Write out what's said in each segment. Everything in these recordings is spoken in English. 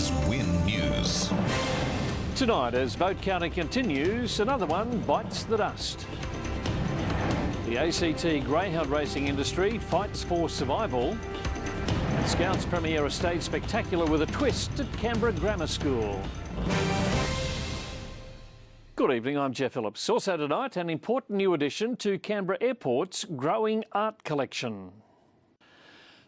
is Win News. Tonight, as vote counting continues, another one bites the dust. The ACT greyhound racing industry fights for survival. And Scouts premiere a stage spectacular with a twist at Canberra Grammar School. Good evening, I'm Jeff Phillips. Also tonight, an important new addition to Canberra Airport's growing art collection.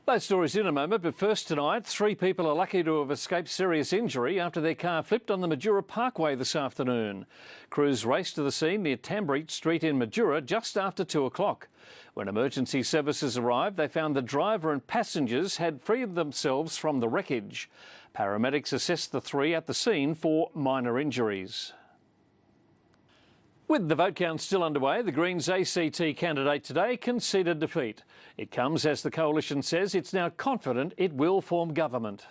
Those stories in a moment, but first tonight, 3 people are lucky to have escaped serious injury after their car flipped on the Majura Parkway this afternoon. Crews raced to the scene near Tambreach Street in Majura just after 2 o'clock. When emergency services arrived, they found the driver and passengers had freed themselves from the wreckage. Paramedics assessed the 3 at the scene for minor injuries. With the vote count still underway, the Greens ACT candidate today conceded defeat. It comes as the coalition says it's now confident it will form government.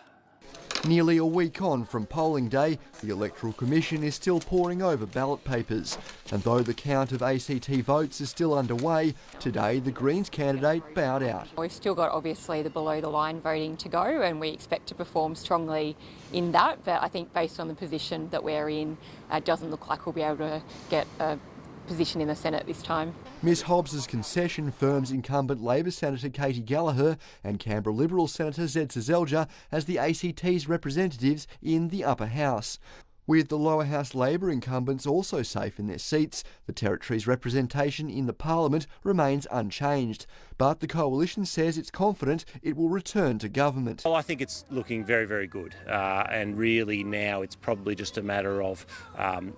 Nearly a week on from polling day, the Electoral Commission is still poring over ballot papers. And though the count of ACT votes is still underway, today the Greens candidate bowed out. We've still got obviously the below the line voting to go, and we expect to perform strongly in that. But I think based on the position that we're in, it doesn't look like we'll be able to get a position in the Senate this time. Ms Hobbs's concession firms incumbent Labor Senator Katie Gallagher and Canberra Liberal Senator Zed Seselja as the ACT's representatives in the upper house. With the lower house Labor incumbents also safe in their seats, the territory's representation in the parliament remains unchanged. But the coalition says it's confident it will return to government. Well, I think it's looking very, very good. And really now it's probably just a matter of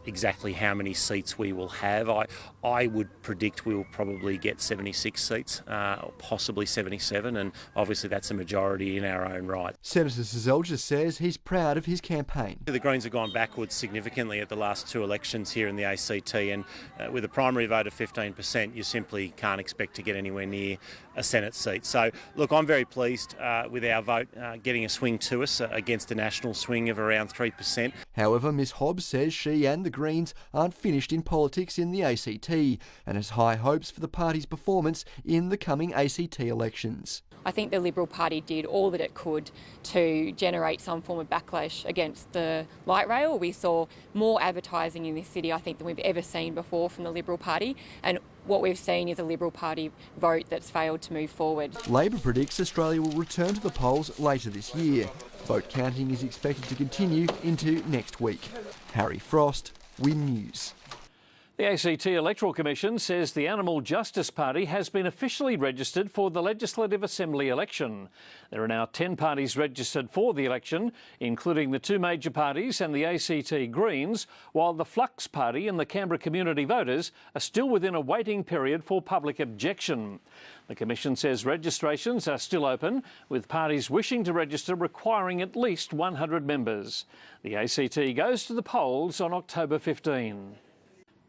exactly how many seats we will have. I would predict we will probably get 76 seats, or possibly 77, and obviously that's a majority in our own right. Senator Seselja says he's proud of his campaign. The Greens have gone backwards significantly at the last 2 elections here in the ACT, and with a primary vote of 15%, you simply can't expect to get anywhere near a Senate seat. So, look, I'm very pleased with our vote getting a swing to us against a national swing of around 3%. However, Ms Hobbs says she and the Greens aren't finished in politics in the ACT and has high hopes for the party's performance in the coming ACT elections. I think the Liberal Party did all that it could to generate some form of backlash against the light rail. We saw more advertising in this city, I think, than we've ever seen before from the Liberal Party, and what we've seen is a Liberal Party vote that's failed to move forward. Labor predicts Australia will return to the polls later this year. Vote counting is expected to continue into next week. Harry Frost, Win News. The ACT Electoral Commission says the Animal Justice Party has been officially registered for the Legislative Assembly election. There are now 10 parties registered for the election, including the 2 major parties and the ACT Greens, while the Flux Party and the Canberra Community Voters are still within a waiting period for public objection. The Commission says registrations are still open, with parties wishing to register requiring at least 100 members. The ACT goes to the polls on October 15.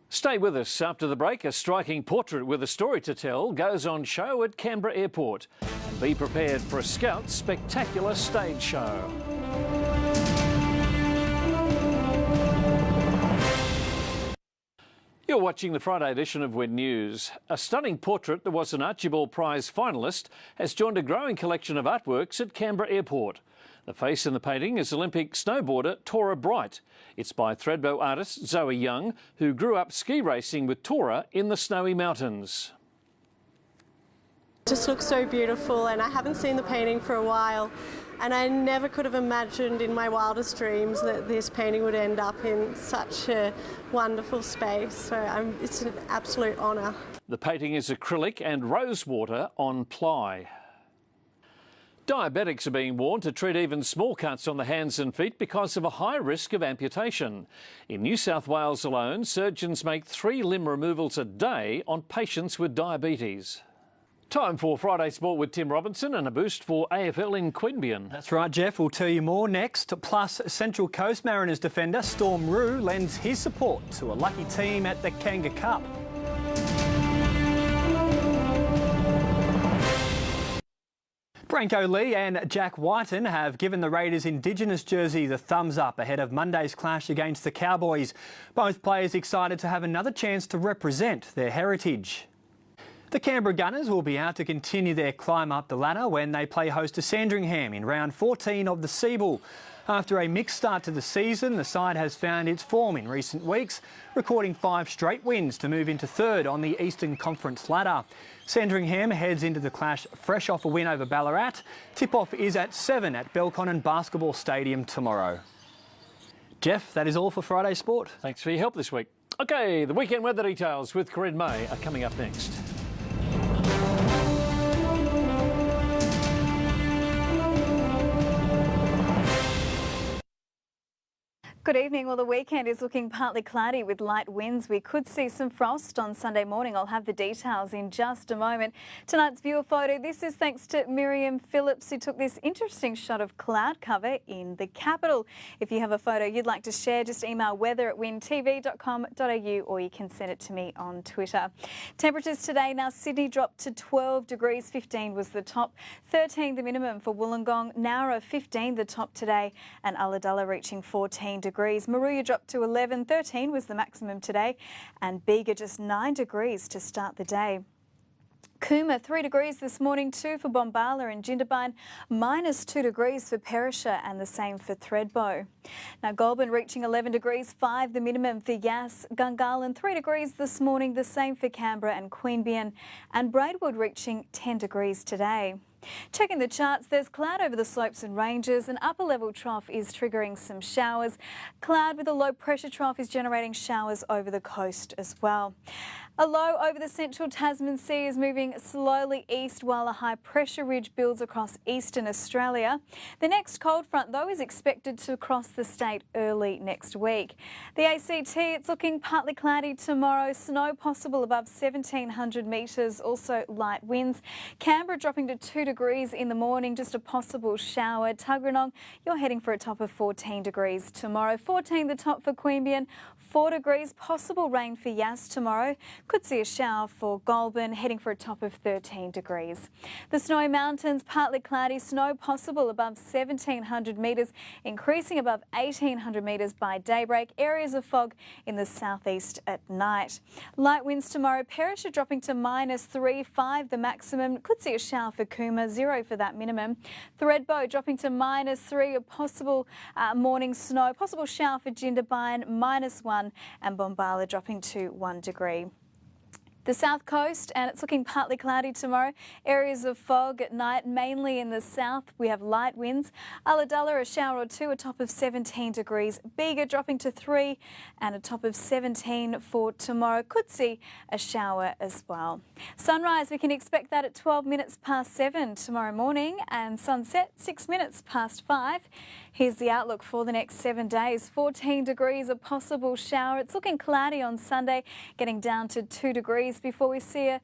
Stay with us. After the break, a striking portrait with a story to tell goes on show at Canberra Airport. And be prepared for a Scouts spectacular stage show. You're watching the Friday edition of Win News. A stunning portrait that was an Archibald Prize finalist has joined a growing collection of artworks at Canberra Airport. The face in the painting is Olympic snowboarder Tora Bright. It's by Thredbo artist Zoe Young, who grew up ski racing with Tora in the Snowy Mountains. It just looks so beautiful, and I haven't seen the painting for a while, and I never could have imagined in my wildest dreams that this painting would end up in such a wonderful space. So it's an absolute honour. The painting is acrylic and rosewater on ply. Diabetics are being warned to treat even small cuts on the hands and feet because of a high risk of amputation. In New South Wales alone, surgeons make 3 limb removals a day on patients with diabetes. Time for Friday Sport with Tim Robinson and a boost for AFL in Queanbeyan. That's right, Jeff. We'll tell you more next. Plus, Central Coast Mariners defender Storm Rue lends his support to a lucky team at the Kanga Cup. Branko Lee and Jack Whiten have given the Raiders' Indigenous jersey the thumbs up ahead of Monday's clash against the Cowboys. Both players excited to have another chance to represent their heritage. The Canberra Gunners will be out to continue their climb up the ladder when they play host to Sandringham in round 14 of the Seabull. After a mixed start to the season, the side has found its form in recent weeks, recording 5 straight wins to move into third on the Eastern Conference ladder. Sandringham heads into the clash fresh off a win over Ballarat. Tip-off is at 7 at Belconnen Basketball Stadium tomorrow. Jeff, that is all for Friday Sport. Thanks for your help this week. OK, the weekend weather details with Corinne May are coming up next. Good evening. Well, the weekend is looking partly cloudy with light winds. We could see some frost on Sunday morning. I'll have the details in just a moment. Tonight's viewer photo, this is thanks to Miriam Phillips, who took this interesting shot of cloud cover in the capital. If you have a photo you'd like to share, just email weather@wintv.com.au or you can send it to me on Twitter. Temperatures today, now Sydney dropped to 12 degrees, 15 was the top, 13 the minimum for Wollongong, Nowra 15 the top today, and Ulladulla reaching 14 degrees. Maruya dropped to 11, 13 was the maximum today, and Bega just 9 degrees to start the day. Cooma 3 degrees this morning, 2 for Bombala and Jindabyne, -2 degrees for Perisher and the same for Thredbo. Now Goulburn reaching 11 degrees, 5 the minimum for Yass, Gungahlin 3 degrees this morning, the same for Canberra and Queanbeyan, and Braidwood reaching 10 degrees today. Checking the charts, there's cloud over the slopes and ranges. An upper level trough is triggering some showers. Cloud with a low pressure trough is generating showers over the coast as well. A low over the central Tasman Sea is moving slowly east while a high pressure ridge builds across eastern Australia. The next cold front though is expected to cross the state early next week. The ACT, it's looking partly cloudy tomorrow. Snow possible above 1,700 metres, also light winds. Canberra dropping to 2 degrees in the morning, just a possible shower. Tuggeranong, you're heading for a top of 14 degrees tomorrow. 14 the top for Queanbeyan, 4 degrees, possible rain for Yass tomorrow. Could see a shower for Goulburn, heading for a top of 13 degrees. The Snowy Mountains, partly cloudy, snow possible above 1,700 metres, increasing above 1,800 metres by daybreak. Areas of fog in the southeast at night. Light winds tomorrow, Perisher dropping to -3, 5 the maximum. Could see a shower for Cooma, 0 for that minimum. Thredbo dropping to -3, a possible morning snow, possible shower for Jindabyne, -1, and Bombala dropping to 1 degree. The south coast, and it's looking partly cloudy tomorrow. Areas of fog at night, mainly in the south. We have light winds. Ulladulla, a shower or 2, a top of 17 degrees. Bega dropping to 3 and a top of 17 for tomorrow. Could see a shower as well. Sunrise, we can expect that at 12 minutes past 7 tomorrow morning, and sunset 6 minutes past 5. Here's the outlook for the next 7 days. 14 degrees, a possible shower. It's looking cloudy on Sunday, getting down to 2 degrees before we see a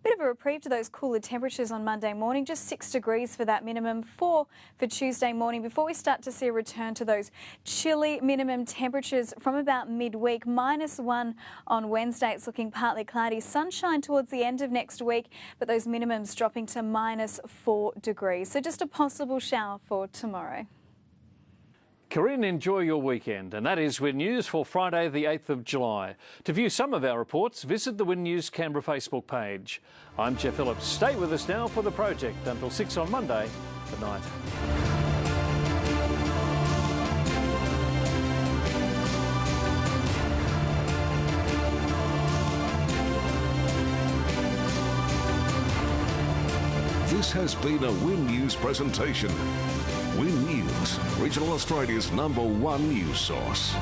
bit of a reprieve to those cooler temperatures on Monday morning. Just 6 degrees for that minimum, 4 for Tuesday morning, before we start to see a return to those chilly minimum temperatures from about midweek. -1 on Wednesday. It's looking partly cloudy. Sunshine towards the end of next week, but those minimums dropping to -4 degrees. So just a possible shower for tomorrow. Corinne, enjoy your weekend. And that is Win News for Friday the 8th of July. To view some of our reports, visit the Win News Canberra Facebook page. I'm Jeff Phillips. Stay with us now for The Project until 6 on Monday. Good night. This has been a Win News presentation. Win News, Regional Australia's #1 news source.